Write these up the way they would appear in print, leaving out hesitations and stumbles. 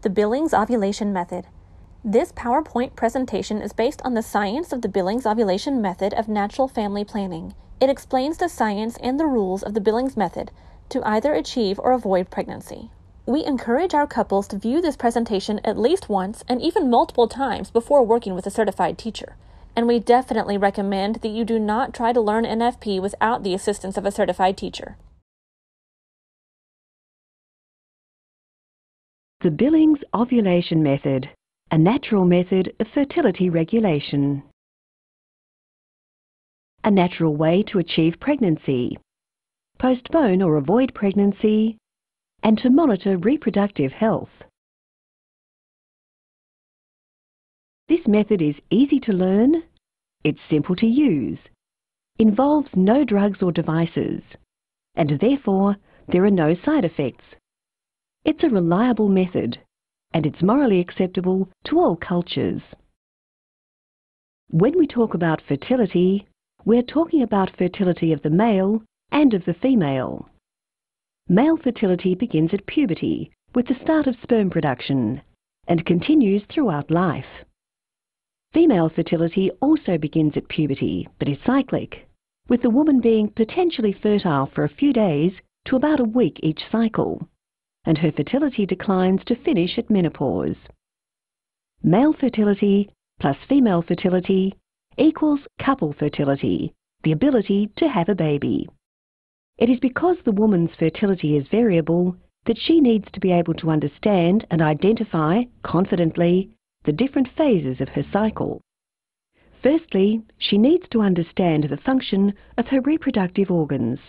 The Billings Ovulation Method. This PowerPoint presentation is based on the science of the Billings Ovulation Method of natural family planning. It explains the science and the rules of the Billings method to either achieve or avoid pregnancy. We encourage our couples to view this presentation at least once and even multiple times before working with a certified teacher. And we definitely recommend that you do not try to learn NFP without the assistance of a certified teacher. The Billings Ovulation Method, a natural method of fertility regulation. A natural way to achieve pregnancy, postpone or avoid pregnancy, and to monitor reproductive health. This method is easy to learn, it's simple to use, involves no drugs or devices, and therefore there are no side effects. It's a reliable method, and it's morally acceptable to all cultures. When we talk about fertility, we're talking about fertility of the male and of the female. Male fertility begins at puberty with the start of sperm production and continues throughout life. Female fertility also begins at puberty but is cyclic, with the woman being potentially fertile for a few days to about a week each cycle, and her fertility declines to finish at menopause. Male fertility plus female fertility equals couple fertility, the ability to have a baby. It is because the woman's fertility is variable that she needs to be able to understand and identify confidently the different phases of her cycle. Firstly, she needs to understand the function of her reproductive organs.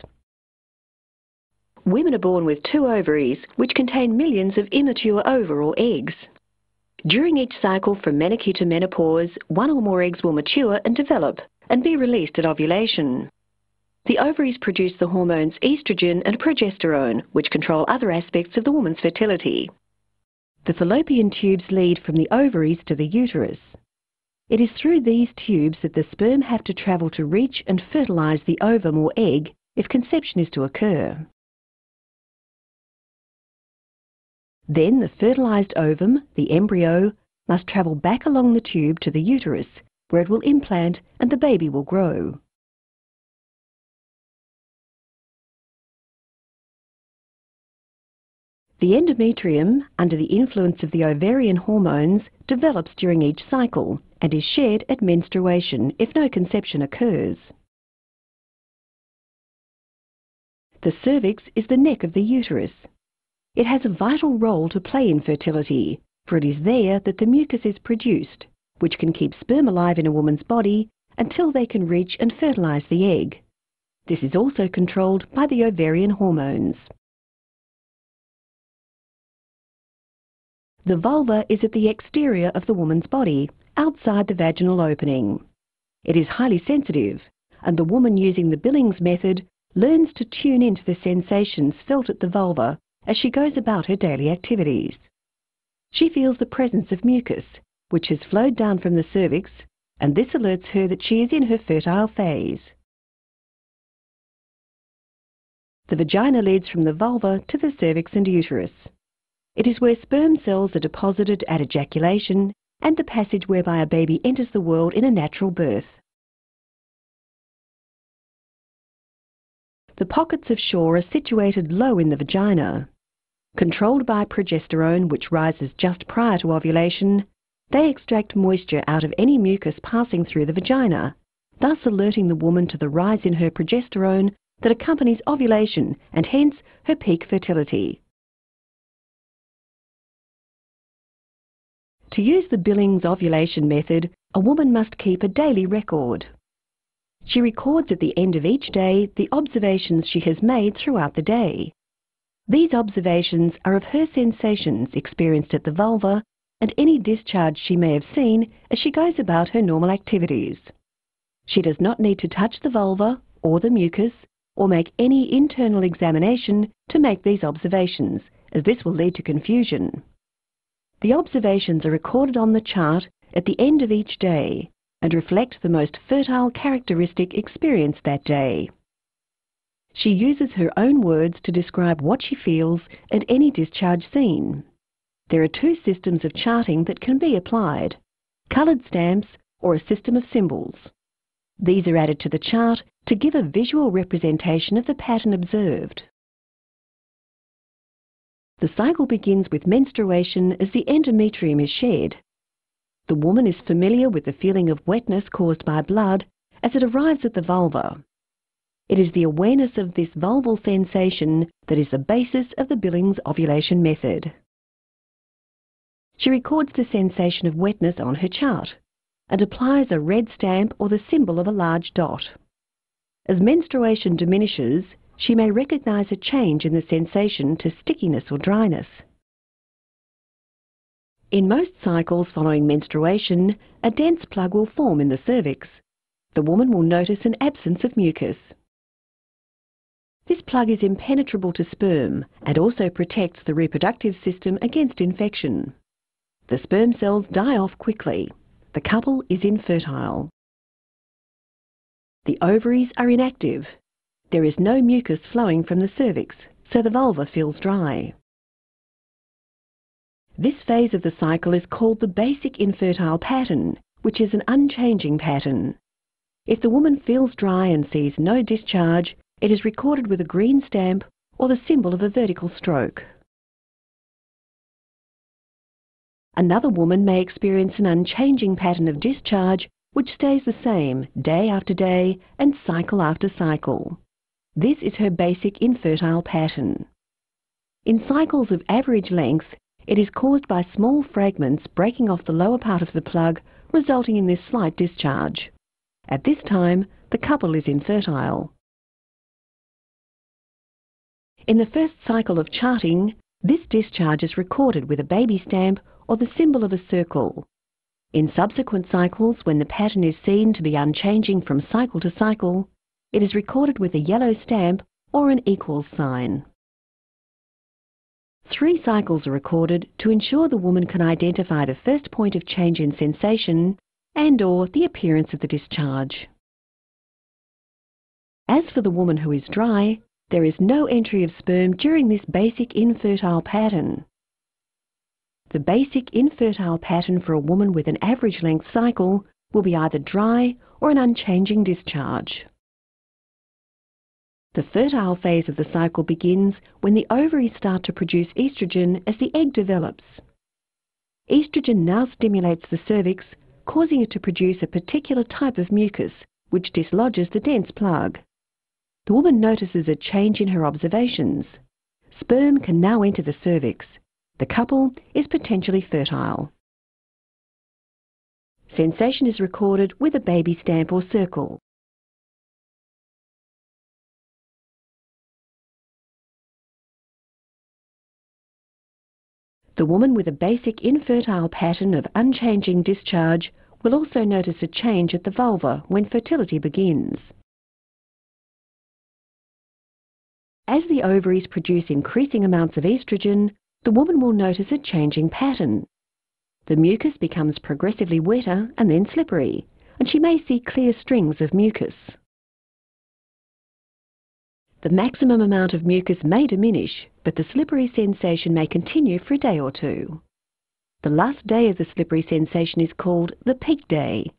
Women are born with 2 ovaries, which contain millions of immature ova or eggs. During each cycle from menarche to menopause, 1 or more eggs will mature and develop and be released at ovulation. The ovaries produce the hormones estrogen and progesterone, which control other aspects of the woman's fertility. The fallopian tubes lead from the ovaries to the uterus. It is through these tubes that the sperm have to travel to reach and fertilize the ovum or egg if conception is to occur. Then the fertilized ovum, the embryo, must travel back along the tube to the uterus, where it will implant and the baby will grow. The endometrium, under the influence of the ovarian hormones, develops during each cycle and is shed at menstruation if no conception occurs. The cervix is the neck of the uterus. It has a vital role to play in fertility, for it is there that the mucus is produced, which can keep sperm alive in a woman's body until they can reach and fertilize the egg. This is also controlled by the ovarian hormones. The vulva is at the exterior of the woman's body, outside the vaginal opening. It is highly sensitive, and the woman using the Billings method learns to tune into the sensations felt at the vulva as she goes about her daily activities. She feels the presence of mucus, which has flowed down from the cervix, and this alerts her that she is in her fertile phase. The vagina leads from the vulva to the cervix and uterus. It is where sperm cells are deposited at ejaculation and the passage whereby a baby enters the world in a natural birth. The pockets of Shaw are situated low in the vagina. Controlled by progesterone, which rises just prior to ovulation, they extract moisture out of any mucus passing through the vagina, thus alerting the woman to the rise in her progesterone that accompanies ovulation and hence her peak fertility. To use the Billings ovulation method, a woman must keep a daily record. She records at the end of each day the observations she has made throughout the day. These observations are of her sensations experienced at the vulva and any discharge she may have seen as she goes about her normal activities. She does not need to touch the vulva or the mucus or make any internal examination to make these observations, as this will lead to confusion. The observations are recorded on the chart at the end of each day and reflect the most fertile characteristic experienced that day. She uses her own words to describe what she feels and any discharge seen. There are two systems of charting that can be applied: coloured stamps or a system of symbols. These are added to the chart to give a visual representation of the pattern observed. The cycle begins with menstruation as the endometrium is shed. The woman is familiar with the feeling of wetness caused by blood as it arrives at the vulva. It is the awareness of this vulval sensation that is the basis of the Billings ovulation method. She records the sensation of wetness on her chart and applies a red stamp or the symbol of a large dot. As menstruation diminishes, she may recognize a change in the sensation to stickiness or dryness. In most cycles following menstruation, a dense plug will form in the cervix. The woman will notice an absence of mucus. This plug is impenetrable to sperm and also protects the reproductive system against infection. The sperm cells die off quickly. The couple is infertile. The ovaries are inactive. There is no mucus flowing from the cervix, so the vulva feels dry. This phase of the cycle is called the basic infertile pattern, which is an unchanging pattern. If the woman feels dry and sees no discharge, it is recorded with a green stamp or the symbol of a vertical stroke. Another woman may experience an unchanging pattern of discharge which stays the same day after day and cycle after cycle. This is her basic infertile pattern. In cycles of average length, it is caused by small fragments breaking off the lower part of the plug, resulting in this slight discharge. At this time, the couple is infertile. In the first cycle of charting, this discharge is recorded with a baby stamp or the symbol of a circle. In subsequent cycles, when the pattern is seen to be unchanging from cycle to cycle, it is recorded with a yellow stamp or an equals sign. 3 cycles are recorded to ensure the woman can identify the first point of change in sensation and/or the appearance of the discharge. As for the woman who is dry, there is no entry of sperm during this basic infertile pattern. The basic infertile pattern for a woman with an average length cycle will be either dry or an unchanging discharge. The fertile phase of the cycle begins when the ovaries start to produce estrogen as the egg develops. Estrogen now stimulates the cervix, causing it to produce a particular type of mucus, which dislodges the dense plug. The woman notices a change in her observations. Sperm can now enter the cervix. The couple is potentially fertile. Sensation is recorded with a baby stamp or circle. The woman with a basic infertile pattern of unchanging discharge will also notice a change at the vulva when fertility begins. As the ovaries produce increasing amounts of estrogen, the woman will notice a changing pattern. The mucus becomes progressively wetter and then slippery, and she may see clear strings of mucus. The maximum amount of mucus may diminish, but the slippery sensation may continue for a day or two. The last day of the slippery sensation is called the peak day.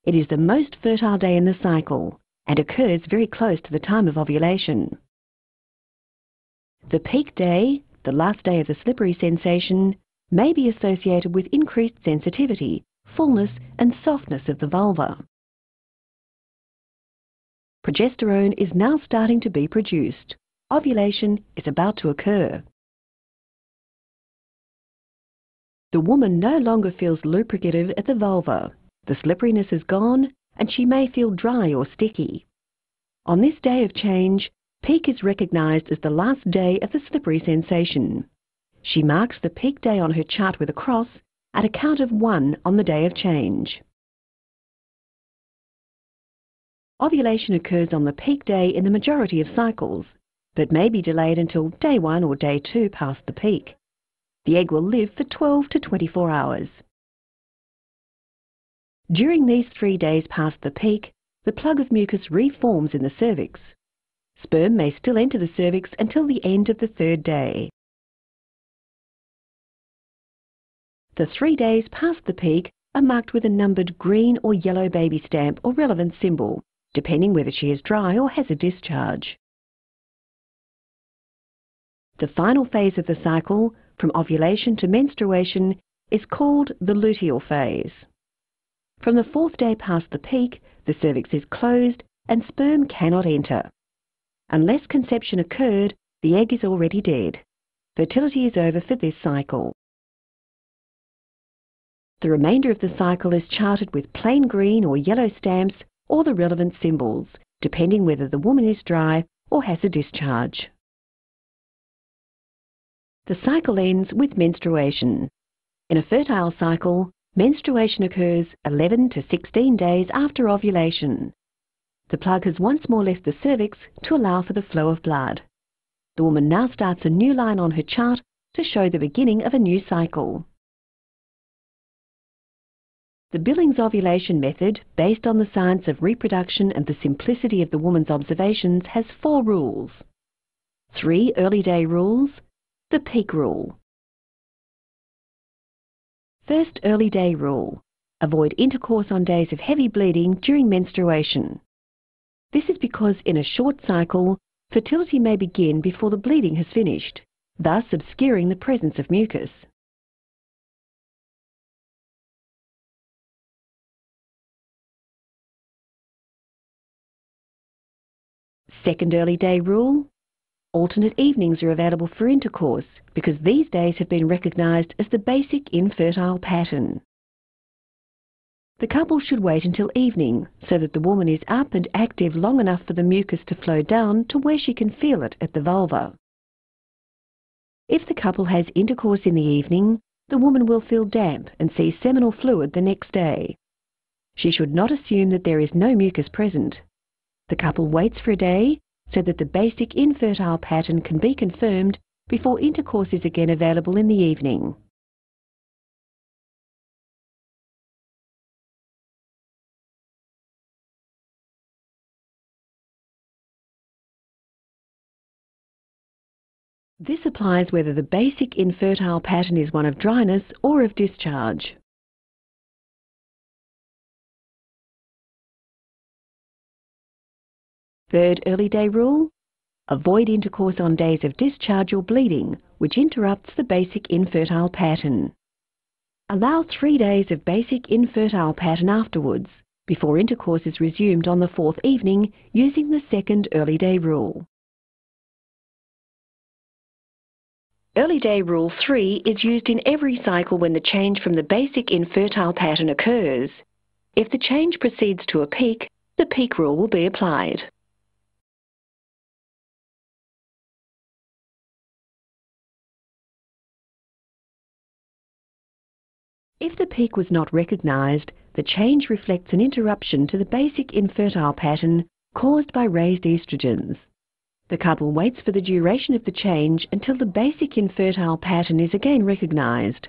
It is the most fertile day in the cycle and occurs very close to the time of ovulation. The peak day, the last day of the slippery sensation, may be associated with increased sensitivity, fullness and softness of the vulva. Progesterone is now starting to be produced. Ovulation is about to occur. The woman no longer feels lubricative at the vulva. The slipperiness is gone and she may feel dry or sticky. On this day of change, peak is recognized as the last day of the slippery sensation. She marks the peak day on her chart with a cross at a count of 1 on the day of change. Ovulation occurs on the peak day in the majority of cycles, but may be delayed until day 1 or day 2 past the peak. The egg will live for 12 to 24 hours. During these 3 days past the peak, the plug of mucus reforms in the cervix. Sperm may still enter the cervix until the end of the 3rd day. The 3 days past the peak are marked with a numbered green or yellow baby stamp or relevant symbol, depending whether she is dry or has a discharge. The final phase of the cycle, from ovulation to menstruation, is called the luteal phase. From the 4th day past the peak, the cervix is closed and sperm cannot enter. Unless conception occurred, the egg is already dead. Fertility is over for this cycle. The remainder of the cycle is charted with plain green or yellow stamps or the relevant symbols, depending whether the woman is dry or has a discharge. The cycle ends with menstruation. In a fertile cycle, menstruation occurs 11 to 16 days after ovulation. The plug has once more left the cervix to allow for the flow of blood. The woman now starts a new line on her chart to show the beginning of a new cycle. The Billings ovulation method, based on the science of reproduction and the simplicity of the woman's observations, has 4 rules. 3 early day rules, the peak rule. First early day rule: avoid intercourse on days of heavy bleeding during menstruation. This is because in a short cycle, fertility may begin before the bleeding has finished, thus obscuring the presence of mucus. Second early day rule: alternate evenings are available for intercourse because these days have been recognised as the basic infertile pattern. The couple should wait until evening so that the woman is up and active long enough for the mucus to flow down to where she can feel it at the vulva. If the couple has intercourse in the evening, the woman will feel damp and see seminal fluid the next day. She should not assume that there is no mucus present. The couple waits for a day so that the basic infertile pattern can be confirmed before intercourse is again available in the evening. This applies whether the basic infertile pattern is one of dryness or of discharge. Third early day rule: avoid intercourse on days of discharge or bleeding, which interrupts the basic infertile pattern. Allow 3 days of basic infertile pattern afterwards, before intercourse is resumed on the 4th evening using the second early day rule. Early day rule 3 is used in every cycle when the change from the basic infertile pattern occurs. If the change proceeds to a peak, the peak rule will be applied. If the peak was not recognised, the change reflects an interruption to the basic infertile pattern caused by raised estrogens. The couple waits for the duration of the change until the basic infertile pattern is again recognised.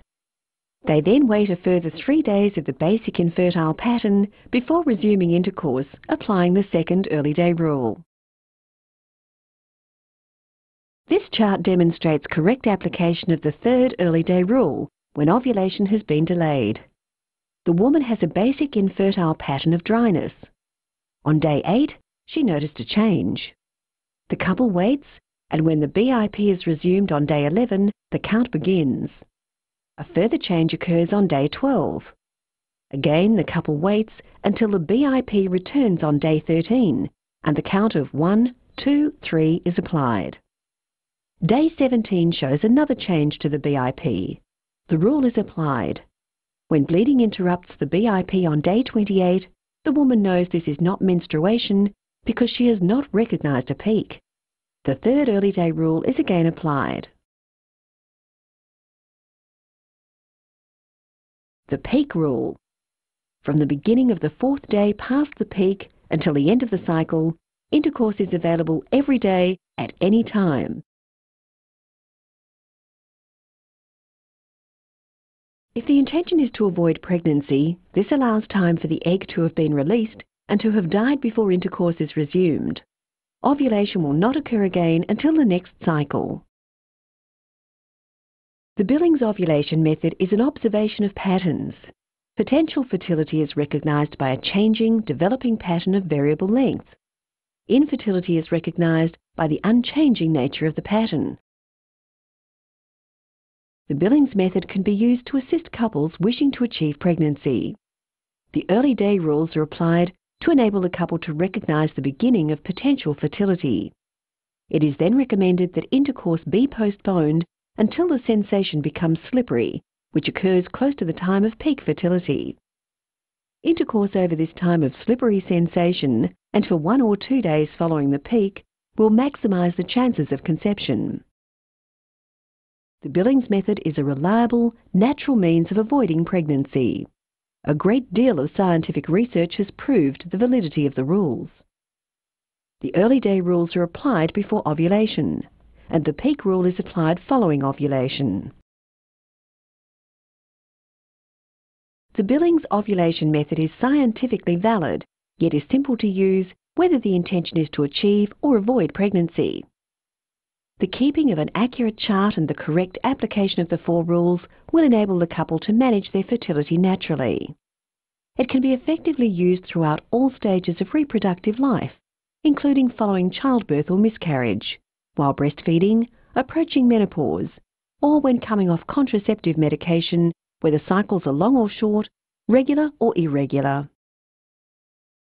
They then wait a further 3 days of the basic infertile pattern before resuming intercourse, applying the second early day rule. This chart demonstrates correct application of the third early day rule when ovulation has been delayed. The woman has a basic infertile pattern of dryness. On day 8, she noticed a change. The couple waits, and when the BIP is resumed on day 11, the count begins. A further change occurs on day 12. Again, the couple waits until the BIP returns on day 13, and the count of 1, 2, 3 is applied. Day 17 shows another change to the BIP. The rule is applied. When bleeding interrupts the BIP on day 28, the woman knows this is not menstruation because she has not recognised a peak. The third early day rule is again applied. The peak rule. From the beginning of the 4th day past the peak until the end of the cycle, intercourse is available every day at any time. If the intention is to avoid pregnancy, this allows time for the egg to have been released and to have died before intercourse is resumed. Ovulation will not occur again until the next cycle. The Billings ovulation method is an observation of patterns. Potential fertility is recognized by a changing, developing pattern of variable length. Infertility is recognized by the unchanging nature of the pattern. The Billings method can be used to assist couples wishing to achieve pregnancy. The early day rules are applied to enable the couple to recognize the beginning of potential fertility. It is then recommended that intercourse be postponed until the sensation becomes slippery, which occurs close to the time of peak fertility. Intercourse over this time of slippery sensation and for 1 or 2 days following the peak will maximize the chances of conception. The Billings method is a reliable, natural means of avoiding pregnancy. A great deal of scientific research has proved the validity of the rules. The early day rules are applied before ovulation, and the peak rule is applied following ovulation. The Billings ovulation method is scientifically valid, yet is simple to use whether the intention is to achieve or avoid pregnancy. The keeping of an accurate chart and the correct application of the 4 rules will enable the couple to manage their fertility naturally. It can be effectively used throughout all stages of reproductive life, including following childbirth or miscarriage, while breastfeeding, approaching menopause, or when coming off contraceptive medication, whether cycles are long or short, regular or irregular.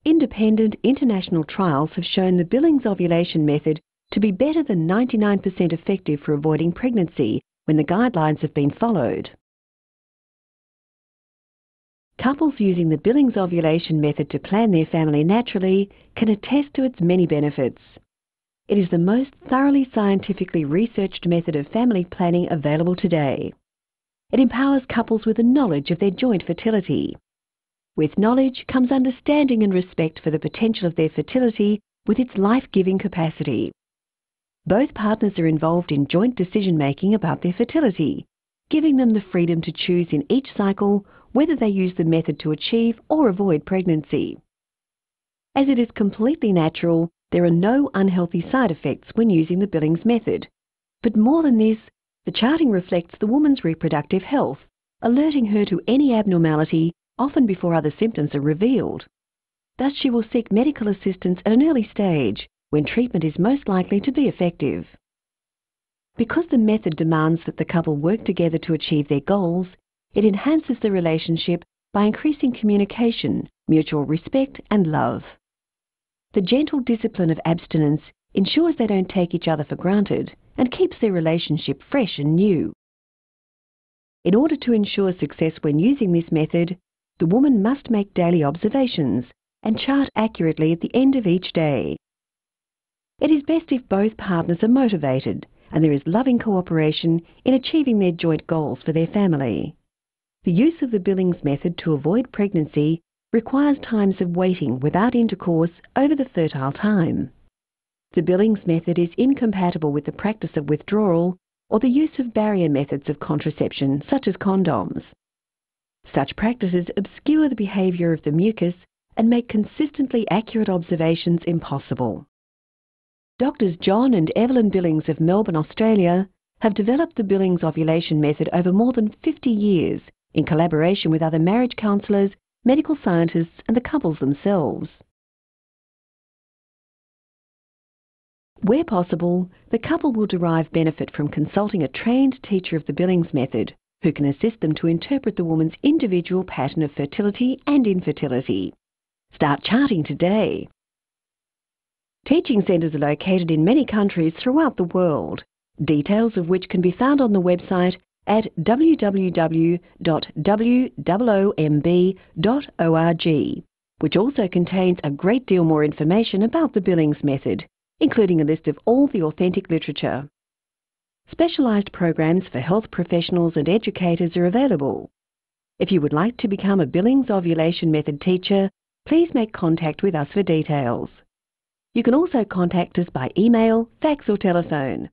Independent international trials have shown the Billings ovulation method to be better than 99% effective for avoiding pregnancy when the guidelines have been followed. Couples using the Billings ovulation method to plan their family naturally can attest to its many benefits. It is the most thoroughly scientifically researched method of family planning available today. It empowers couples with a knowledge of their joint fertility. With knowledge comes understanding and respect for the potential of their fertility with its life-giving capacity. Both partners are involved in joint decision-making about their fertility, giving them the freedom to choose in each cycle whether they use the method to achieve or avoid pregnancy. As it is completely natural, there are no unhealthy side effects when using the Billings method. But more than this, the charting reflects the woman's reproductive health, alerting her to any abnormality often before other symptoms are revealed. Thus she will seek medical assistance at an early stage, when treatment is most likely to be effective. Because the method demands that the couple work together to achieve their goals, it enhances the relationship by increasing communication, mutual respect and love. The gentle discipline of abstinence ensures they don't take each other for granted and keeps their relationship fresh and new. In order to ensure success when using this method, the woman must make daily observations and chart accurately at the end of each day. It is best if both partners are motivated and there is loving cooperation in achieving their joint goals for their family. The use of the Billings method to avoid pregnancy requires times of waiting without intercourse over the fertile time. The Billings method is incompatible with the practice of withdrawal or the use of barrier methods of contraception, such as condoms. Such practices obscure the behavior of the mucus and make consistently accurate observations impossible. Doctors John and Evelyn Billings of Melbourne, Australia, have developed the Billings ovulation method over more than 50 years in collaboration with other marriage counsellors, medical scientists and the couples themselves. Where possible, the couple will derive benefit from consulting a trained teacher of the Billings method, who can assist them to interpret the woman's individual pattern of fertility and infertility. Start charting today. Teaching centres are located in many countries throughout the world, details of which can be found on the website at www.woomb.org, which also contains a great deal more information about the Billings method, including a list of all the authentic literature. Specialised programs for health professionals and educators are available. If you would like to become a Billings ovulation method teacher, please make contact with us for details. You can also contact us by email, fax or telephone.